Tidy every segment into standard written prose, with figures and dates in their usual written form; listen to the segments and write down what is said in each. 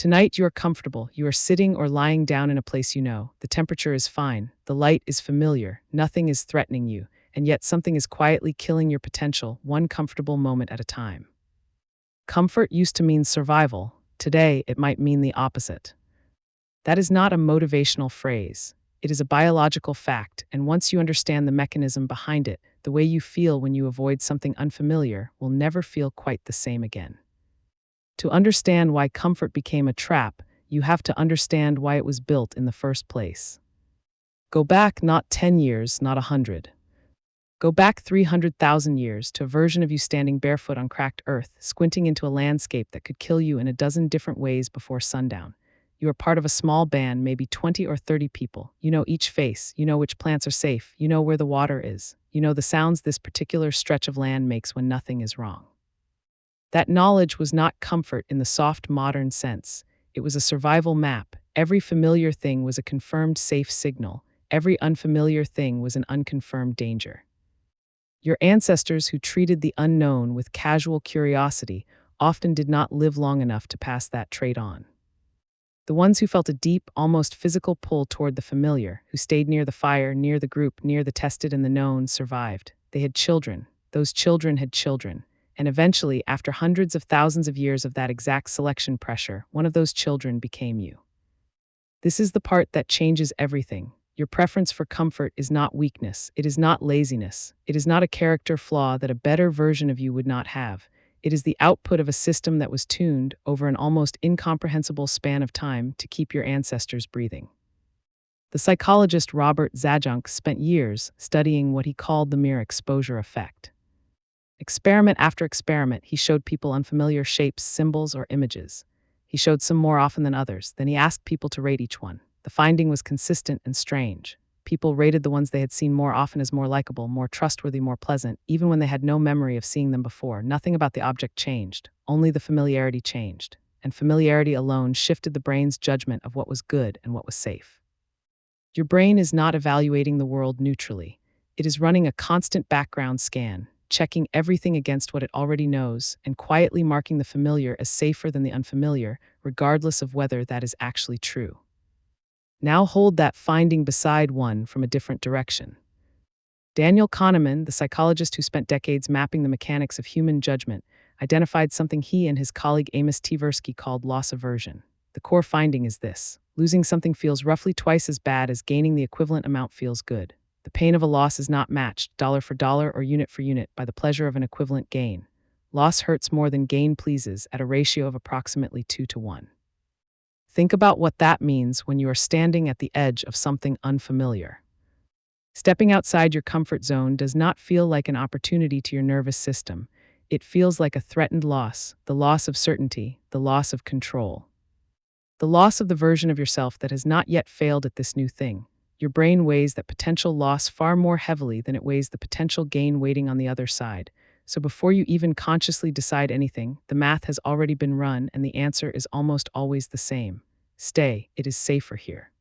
Tonight you are comfortable, you are sitting or lying down in a place you know, the temperature is fine, the light is familiar, nothing is threatening you, and yet something is quietly killing your potential, one comfortable moment at a time. Comfort used to mean survival, today it might mean the opposite. That is not a motivational phrase. It is a biological fact, and once you understand the mechanism behind it, the way you feel when you avoid something unfamiliar will never feel quite the same again. To understand why comfort became a trap, you have to understand why it was built in the first place. Go back not 10 years, not 100. Go back 300,000 years to a version of you standing barefoot on cracked earth, squinting into a landscape that could kill you in a dozen different ways before sundown. You are part of a small band, maybe 20 or 30 people. You know each face, you know which plants are safe, you know where the water is, you know the sounds this particular stretch of land makes when nothing is wrong. That knowledge was not comfort in the soft modern sense. It was a survival map. Every familiar thing was a confirmed safe signal. Every unfamiliar thing was an unconfirmed danger. Your ancestors who treated the unknown with casual curiosity often did not live long enough to pass that trait on. The ones who felt a deep, almost physical pull toward the familiar, who stayed near the fire, near the group, near the tested and the known, survived. They had children. Those children had children. And eventually, after hundreds of thousands of years of that exact selection pressure, one of those children became you. This is the part that changes everything. Your preference for comfort is not weakness. It is not laziness. It is not a character flaw that a better version of you would not have. It is the output of a system that was tuned over an almost incomprehensible span of time to keep your ancestors breathing. The psychologist Robert Zajonc spent years studying what he called the mere exposure effect. Experiment after experiment, he showed people unfamiliar shapes, symbols, or images. He showed some more often than others. Then he asked people to rate each one. The finding was consistent and strange. People rated the ones they had seen more often as more likable, more trustworthy, more pleasant, even when they had no memory of seeing them before. Nothing about the object changed. Only the familiarity changed. And familiarity alone shifted the brain's judgment of what was good and what was safe. Your brain is not evaluating the world neutrally. It is running a constant background scan, checking everything against what it already knows, and quietly marking the familiar as safer than the unfamiliar, regardless of whether that is actually true. Now hold that finding beside one from a different direction. Daniel Kahneman, the psychologist who spent decades mapping the mechanics of human judgment, identified something he and his colleague Amos Tversky called loss aversion. The core finding is this: losing something feels roughly twice as bad as gaining the equivalent amount feels good. The pain of a loss is not matched, dollar for dollar or unit for unit, by the pleasure of an equivalent gain. Loss hurts more than gain pleases at a ratio of approximately 2-1. Think about what that means when you are standing at the edge of something unfamiliar. Stepping outside your comfort zone does not feel like an opportunity to your nervous system. It feels like a threatened loss, the loss of certainty, the loss of control. The loss of the version of yourself that has not yet failed at this new thing. Your brain weighs that potential loss far more heavily than it weighs the potential gain waiting on the other side. So before you even consciously decide anything, the math has already been run and the answer is almost always the same. Stay, it is safer here.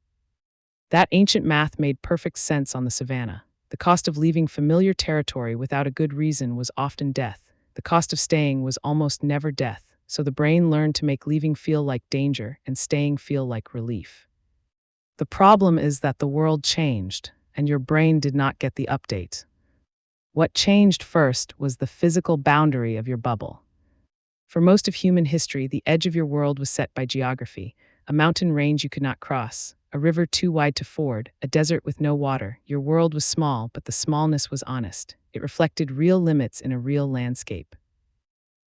That ancient math made perfect sense on the savannah. The cost of leaving familiar territory without a good reason was often death. The cost of staying was almost never death. So the brain learned to make leaving feel like danger and staying feel like relief. The problem is that the world changed, and your brain did not get the update. What changed first was the physical boundary of your bubble. For most of human history, the edge of your world was set by geography, a mountain range you could not cross, a river too wide to ford, a desert with no water. Your world was small, but the smallness was honest. It reflected real limits in a real landscape.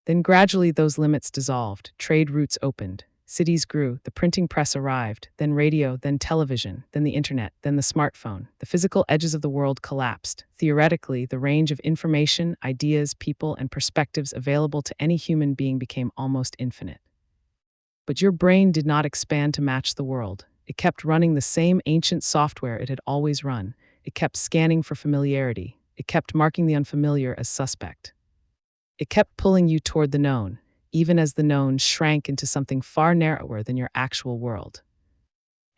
Then gradually those limits dissolved, trade routes opened. Cities grew, the printing press arrived, then radio, then television, then the internet, then the smartphone. The physical edges of the world collapsed. Theoretically, the range of information, ideas, people, and perspectives available to any human being became almost infinite. But your brain did not expand to match the world. It kept running the same ancient software it had always run. It kept scanning for familiarity. It kept marking the unfamiliar as suspect. It kept pulling you toward the known, even as the known shrank into something far narrower than your actual world.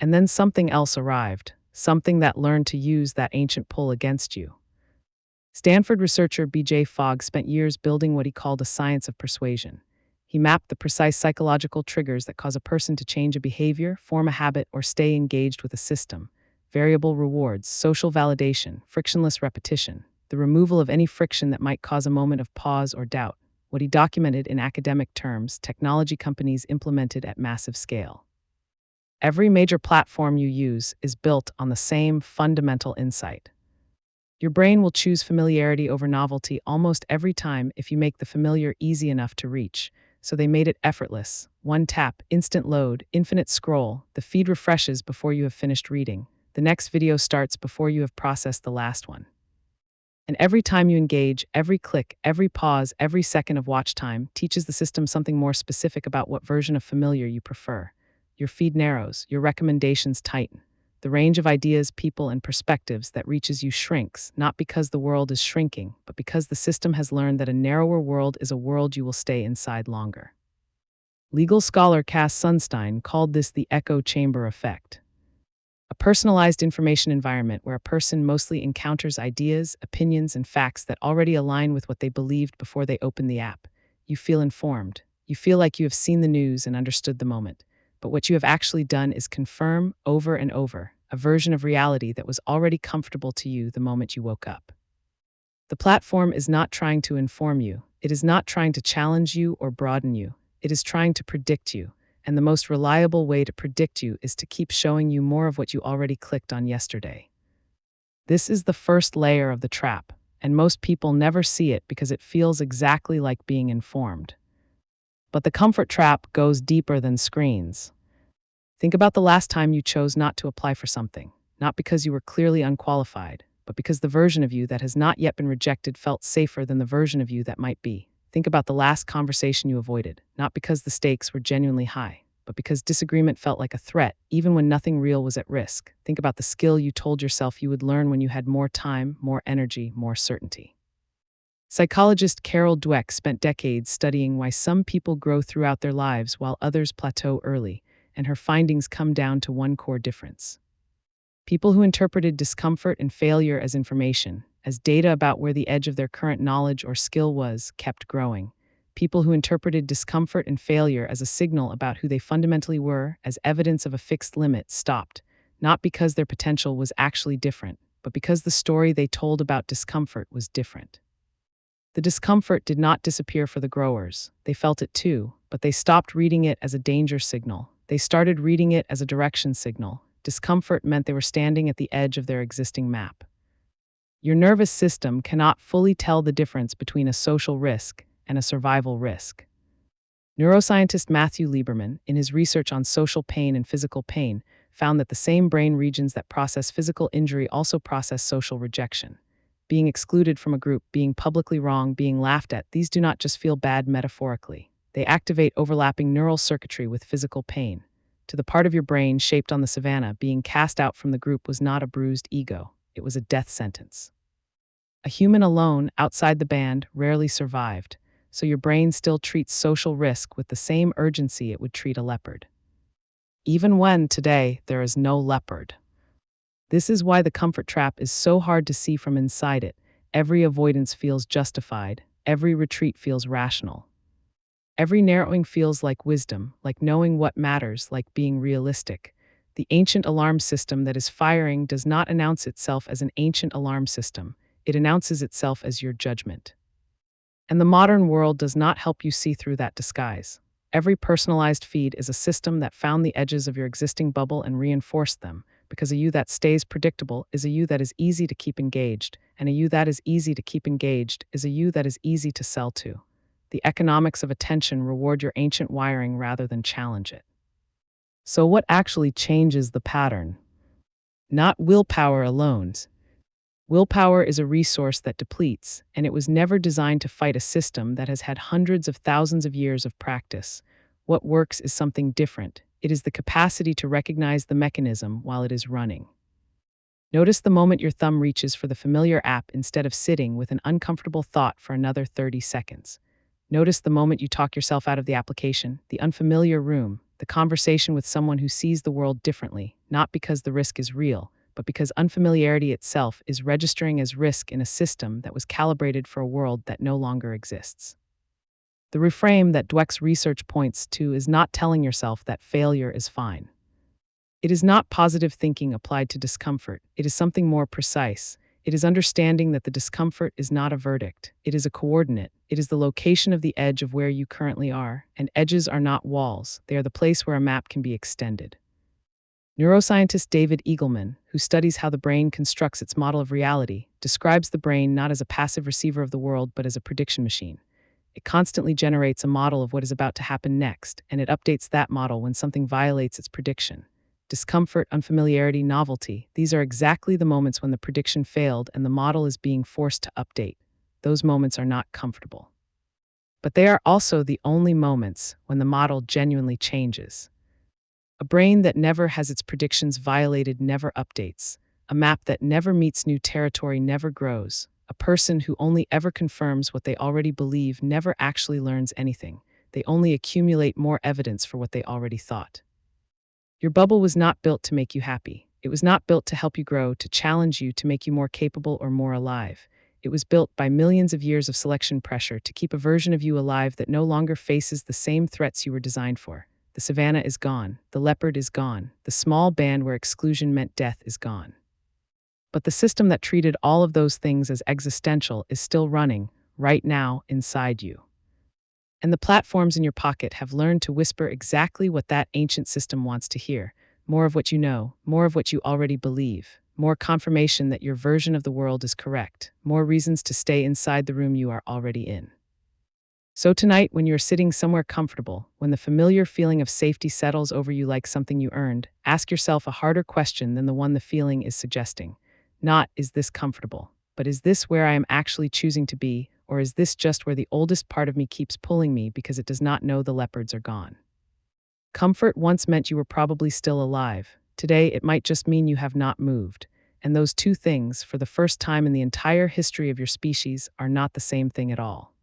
And then something else arrived, something that learned to use that ancient pull against you. Stanford researcher B.J. Fogg spent years building what he called a science of persuasion. He mapped the precise psychological triggers that cause a person to change a behavior, form a habit, or stay engaged with a system. Variable rewards, social validation, frictionless repetition, the removal of any friction that might cause a moment of pause or doubt. What he documented in academic terms, technology companies implemented at massive scale. Every major platform you use is built on the same fundamental insight. Your brain will choose familiarity over novelty almost every time if you make the familiar easy enough to reach. So they made it effortless. One tap, instant load, infinite scroll. The feed refreshes before you have finished reading. The next video starts before you have processed the last one. And every time you engage, every click, every pause, every second of watch time teaches the system something more specific about what version of familiar you prefer. Your feed narrows, your recommendations tighten. The range of ideas, people, and perspectives that reaches you shrinks, not because the world is shrinking, but because the system has learned that a narrower world is a world you will stay inside longer. Legal scholar Cass Sunstein called this the echo chamber effect. A personalized information environment where a person mostly encounters ideas, opinions, and facts that already align with what they believed before they open the app. You feel informed. You feel like you have seen the news and understood the moment. But what you have actually done is confirm, over and over, a version of reality that was already comfortable to you the moment you woke up. The platform is not trying to inform you. It is not trying to challenge you or broaden you. It is trying to predict you. And the most reliable way to predict you is to keep showing you more of what you already clicked on yesterday. This is the first layer of the trap, and most people never see it because it feels exactly like being informed. But the comfort trap goes deeper than screens. Think about the last time you chose not to apply for something, not because you were clearly unqualified, but because the version of you that has not yet been rejected felt safer than the version of you that might be. Think about the last conversation you avoided, not because the stakes were genuinely high, but because disagreement felt like a threat, even when nothing real was at risk. Think about the skill you told yourself you would learn when you had more time, more energy, more certainty. Psychologist Carol Dweck spent decades studying why some people grow throughout their lives while others plateau early, and her findings come down to one core difference. People who interpreted discomfort and failure as information, as data about where the edge of their current knowledge or skill was, kept growing. People who interpreted discomfort and failure as a signal about who they fundamentally were, as evidence of a fixed limit, stopped, not because their potential was actually different, but because the story they told about discomfort was different. The discomfort did not disappear for the growers. They felt it too, but they stopped reading it as a danger signal. They started reading it as a direction signal. Discomfort meant they were standing at the edge of their existing map. Your nervous system cannot fully tell the difference between a social risk and a survival risk. Neuroscientist Matthew Lieberman, in his research on social pain and physical pain, found that the same brain regions that process physical injury also process social rejection. Being excluded from a group, being publicly wrong, being laughed at, these do not just feel bad metaphorically. They activate overlapping neural circuitry with physical pain. To the part of your brain shaped on the savannah, being cast out from the group was not a bruised ego. It was a death sentence. A human alone, outside the band, rarely survived, so your brain still treats social risk with the same urgency it would treat a leopard. Even when, today, there is no leopard. This is why the comfort trap is so hard to see from inside it. Every avoidance feels justified. Every retreat feels rational. Every narrowing feels like wisdom, like knowing what matters, like being realistic. The ancient alarm system that is firing does not announce itself as an ancient alarm system. It announces itself as your judgment. And the modern world does not help you see through that disguise. Every personalized feed is a system that found the edges of your existing bubble and reinforced them, because a you that stays predictable is a you that is easy to keep engaged, and a you that is easy to keep engaged is a you that is easy to sell to. The economics of attention reward your ancient wiring rather than challenge it. So what actually changes the pattern? Not willpower alone. Willpower is a resource that depletes, and it was never designed to fight a system that has had hundreds of thousands of years of practice. What works is something different. It is the capacity to recognize the mechanism while it is running. Notice the moment your thumb reaches for the familiar app instead of sitting with an uncomfortable thought for another 30 seconds. Notice the moment you talk yourself out of the application, the unfamiliar room, the conversation with someone who sees the world differently, not because the risk is real, but because unfamiliarity itself is registering as risk in a system that was calibrated for a world that no longer exists. The reframe that Dweck's research points to is not telling yourself that failure is fine. It is not positive thinking applied to discomfort. It is something more precise. It is understanding that the discomfort is not a verdict. It is a coordinate. It is the location of the edge of where you currently are, and edges are not walls. They are the place where a map can be extended. Neuroscientist David Eagleman, who studies how the brain constructs its model of reality, describes the brain not as a passive receiver of the world but as a prediction machine. It constantly generates a model of what is about to happen next, and it updates that model when something violates its prediction. Discomfort, unfamiliarity, novelty, these are exactly the moments when the prediction failed and the model is being forced to update. Those moments are not comfortable. But they are also the only moments when the model genuinely changes. A brain that never has its predictions violated never updates. A map that never meets new territory never grows. A person who only ever confirms what they already believe never actually learns anything. They only accumulate more evidence for what they already thought. Your bubble was not built to make you happy. It was not built to help you grow, to challenge you, to make you more capable or more alive. It was built by millions of years of selection pressure to keep a version of you alive that no longer faces the same threats you were designed for. The savanna is gone. The leopard is gone. The small band where exclusion meant death is gone. But the system that treated all of those things as existential is still running, right now, inside you. And the platforms in your pocket have learned to whisper exactly what that ancient system wants to hear. More of what you know, more of what you already believe, more confirmation that your version of the world is correct, more reasons to stay inside the room you are already in. So tonight, when you're sitting somewhere comfortable, when the familiar feeling of safety settles over you like something you earned, ask yourself a harder question than the one the feeling is suggesting. Not, is this comfortable? But is this where I am actually choosing to be? Or is this just where the oldest part of me keeps pulling me because it does not know the leopards are gone? Comfort once meant you were probably still alive. Today, it might just mean you have not moved. And those two things, for the first time in the entire history of your species, are not the same thing at all.